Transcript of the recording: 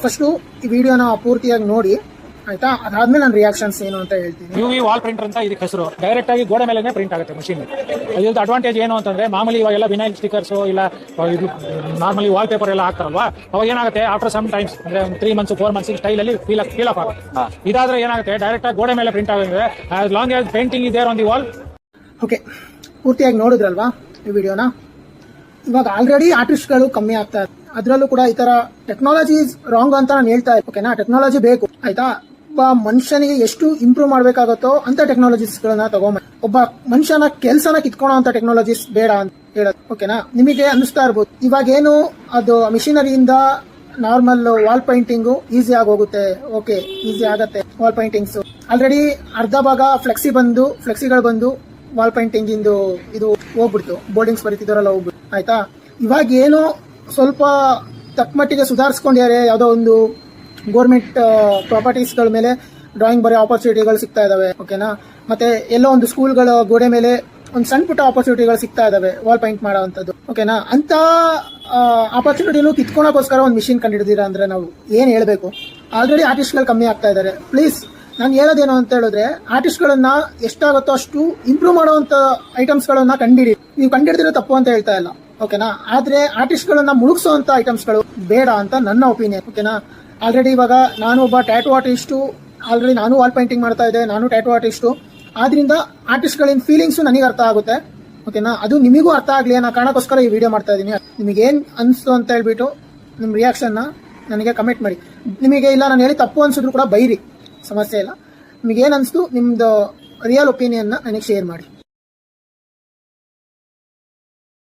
First ಈ ವಿಡಿಯೋನ ಪೂರ್ತಿಯಾಗಿ ನೋಡಿ ಆಯ್ತಾ. ಅದಾದ್ಮೇಲೆ ನನ್ನ ರಿಯಾಕ್ಷನ್ಸ್ ಏನು ಅಂತ ಹೇಳ್ತೀನಿ. UV ವಾಲ್ ಪ್ರಿಂಟರ್ ಅಂತ ಇದಕ್ಕೆ ಹೆಸರು. ಡೈರೆಕ್ಟ್ ಆಗಿ ಗೋಡೆ ಮೇಲೆ ಪ್ರಿಂಟ್ ಆಗುತ್ತೆ ಮಷೀನ್. ಇದ್ರದ್ದು ಅಡ್ವಾಂಟೇಜ್ ಏನು ಅಂತಂದ್ರೆ, ಮಾಮೂಲಿ ಇವಾಗೆಲ್ಲ ವಿನೈಲ್ ಸ್ಟಿಕರ್ಸ್ ಇಲ್ಲ ನಾರ್ಮಲಿ ವಾಲ್ ಪೇಪರ್ ಎಲ್ಲ ಹಾಕ್ತಾರಲ್ವಾ, ಅವಾಗ ಏನಾಗುತ್ತೆ ಆಫ್ಟರ್ ಸಮ್ ಟೈಮ್ಸ್ ಅಂದ್ರೆ 3 months 4 months ಸ್ಟೈಲ್ ಅಲ್ಲಿ ಫೀಲ್ ಆಫ್ ಆಗುತ್ತೆ. ಇದಾದ್ರೆ ಏನಾಗುತ್ತೆ ಡೈರೆಕ್ಟ್ ಆಗಿ ಗೋಡೆ ಮೇಲೆ ಪ್ರಿಂಟ್ ಆಗುತ್ತೆ. ಆಸ್ ಲಾಂಗ್ ಆಸ್ ಪೇಂಟಿಂಗ್ ಇದೆ ಆನ್ ದಿ ವಾಲ್. ಓಕೆ, ಪೂರ್ತಿಯಾಗಿ ನೋಡಿದ್ರಲ್ವಾ ಈ ವಿಡಿಯೋನ. ಇವಾಗ ಆಲ್ರೆಡಿ ಆರ್ಟಿಸ್ಟ್ಗಳು ಕಮ್ಮಿ ಆಗ್ತಾ ಇದೆ. ಅದರಲ್ಲೂ ಕೂಡ ಈ ತರ ಟೆಕ್ನಾಲಜಿ ರಾಂಗ್ ಅಂತ ನಾನು ಹೇಳ್ತಾ ಇದ್ದೆ. ಓಕೆನಾ, ಟೆಕ್ನಾಲಜಿ ಬೇಕು ಆಯ್ತಾ. ಒಬ್ಬ ಮನುಷ್ಯನಿಗೆ ಎಷ್ಟು ಇಂಪ್ರೂವ್ ಮಾಡ್ಬೇಕಾಗತ್ತೋ ಅಂತ ಟೆಕ್ನಾಲಜೀಸ್ ಗಳನ್ನ ತಗೊಂಬ. ಒಬ್ಬ ಮನುಷ್ಯನ ಕೆಲಸನ ಕಿತ್ಕೊಳ್ಳೋ ಅಂತ ಟೆಕ್ನಾಲಜೀಸ್ ಬೇಡ ಅಂತ ಹೇಳೋದು. ಓಕೆನಾ, ನಿಮಗೆ ಅನಿಸ್ತಾ ಇರ್ಬೋದು ಇವಾಗೇನು ಅದು ಮಿಷಿನರಿಯಿಂದ ನಾರ್ಮಲ್ ವಾಲ್ ಪೇಂಟಿಂಗು ಈಸಿ ಆಗಿ ಹೋಗುತ್ತೆ. ಓಕೆ, ಈಸಿ ಆಗತ್ತೆ ವಾಲ್ ಪೇಂಟಿಂಗ್ಸ್. ಆಲ್ರೆಡಿ ಅರ್ಧ ಭಾಗ ಫ್ಲೆಕ್ಸಿಗಳು ಬಂದು ವಾಲ್ ಪೇಂಟಿಂಗ್ ಇಂದು ಇದು ಹೋಗ್ಬಿಡ್ತು. ಬೋರ್ಡಿಂಗ್ಸ್ ಬರೀತಿದಾರಲ್ಲ ಹೋಗ್ಬಿಟ್ಟು ಆಯ್ತಾ. ಇವಾಗ ಏನು ಸ್ವಲ್ಪ ತಕ್ಕ ಮಟ್ಟಿಗೆ ಸುಧಾರಿಸ್ಕೊಂಡಿದ್ದಾರೆ. ಯಾವುದೋ ಒಂದು ಗೌರ್ಮೆಂಟ್ ಪ್ರಾಪರ್ಟೀಸ್ಗಳ ಮೇಲೆ ಡ್ರಾಯಿಂಗ್ ಬರೋ ಆಪರ್ಚುನಿಟಿಗಳು ಸಿಗ್ತಾ ಇದಾವೆ. ಓಕೆನಾ, ಮತ್ತೆ ಎಲ್ಲೋ ಒಂದು ಸ್ಕೂಲ್ಗಳ ಗೋಡೆ ಮೇಲೆ ಒಂದು ಸಣ್ಣ ಪುಟ್ಟ ಆಪರ್ಚುನಿಟಿಗಳು ಸಿಗ್ತಾ ಇದಾವೆ ವಾಲ್ ಪೇಂಟ್ ಮಾಡೋವಂಥದ್ದು. ಓಕೆನಾ, ಅಂತ ಆಪರ್ಚುನಿಟಿನೂ ಕಿತ್ಕೊಳಕೋಸ್ಕರ ಒಂದು ಮಿಷಿನ್ ಕಂಡಿಡಿದೀರಾ ಅಂದ್ರೆ ನಾವು ಏನ್ ಹೇಳ್ಬೇಕು. ಆಲ್ರೆಡಿ ಆರ್ಟಿಸ್ಟ್ಗಳು ಕಮ್ಮಿ ಆಗ್ತಾ ಇದಾರೆ. ಪ್ಲೀಸ್ ನಾನು ಹೇಳೋದೇನು ಅಂತ ಹೇಳಿದ್ರೆ, ಆರ್ಟಿಸ್ಟ್ಗಳನ್ನ ಎಷ್ಟಾಗುತ್ತೋ ಅಷ್ಟು ಇಂಪ್ರೂವ್ ಮಾಡುವಂತ ಐಟಮ್ಸ್ಗಳನ್ನ ಕಂಡಿಡಿ. ನೀವು ಕಂಡಿಡಿದ್ರೆ ತಪ್ಪು ಅಂತ ಹೇಳ್ತಾ ಇಲ್ಲ. ಓಕೆನಾ, ಆದ್ರೆ ಆರ್ಟಿಸ್ಟ್ಗಳನ್ನ ಮುಳುಗಿಸುವಂತ ಐಟಮ್ಸ್ಗಳು ಬೇಡ ಅಂತ ನನ್ನ ಒಪಿನಿಯನ್. ಓಕೆನಾ, ಆಲ್ರೆಡಿ ಇವಾಗ ನಾನು ಒಬ್ಬ ಟ್ಯಾಟೂ ಆರ್ಟಿಸ್ಟು. ಆಲ್ರೆಡಿ ನಾನು ವಾಲ್ ಪೇಂಟಿಂಗ್ ಮಾಡ್ತಾ ಇದ್ದೆ. ನಾನು ಟ್ಯಾಟೂ ಆರ್ಟಿಸ್ಟು. ಆದ್ರಿಂದ ಆರ್ಟಿಸ್ಟ್ಗಳಿನ ಫೀಲಿಂಗ್ಸು ನನಗೆ ಅರ್ಥ ಆಗುತ್ತೆ. ಓಕೆನಾ, ಅದು ನಿಮಗೂ ಅರ್ಥ ಆಗ್ಲಿ ಅನ್ನೋ ಕಾರಣಕ್ಕೋಸ್ಕರ ಈ ವಿಡಿಯೋ ಮಾಡ್ತಾ ಇದ್ದೀನಿ. ನಿಮಗೇನ್ ಅನ್ಸ್ತು ಅಂತ ಹೇಳ್ಬಿಟ್ಟು ನಿಮ್ಮ ರಿಯಾಕ್ಷನ್ನ ನನಗೆ ಕಮೆಂಟ್ ಮಾಡಿ. ನಿಮಗೆ ಇಲ್ಲ ನಾನು ಹೇಳಿ ತಪ್ಪು ಅನ್ಸಿದ್ರು ಕೂಡ ಬೈರಿ, ಸಮಸ್ಯೆ ಇಲ್ಲ. ನಿಮಗೇನು ಅನಿಸ್ತು ನಿಮ್ದು ರಿಯಲ್ ಒಪಿನಿಯನ್ನ ನನಗೆ ಶೇರ್ ಮಾಡಿ.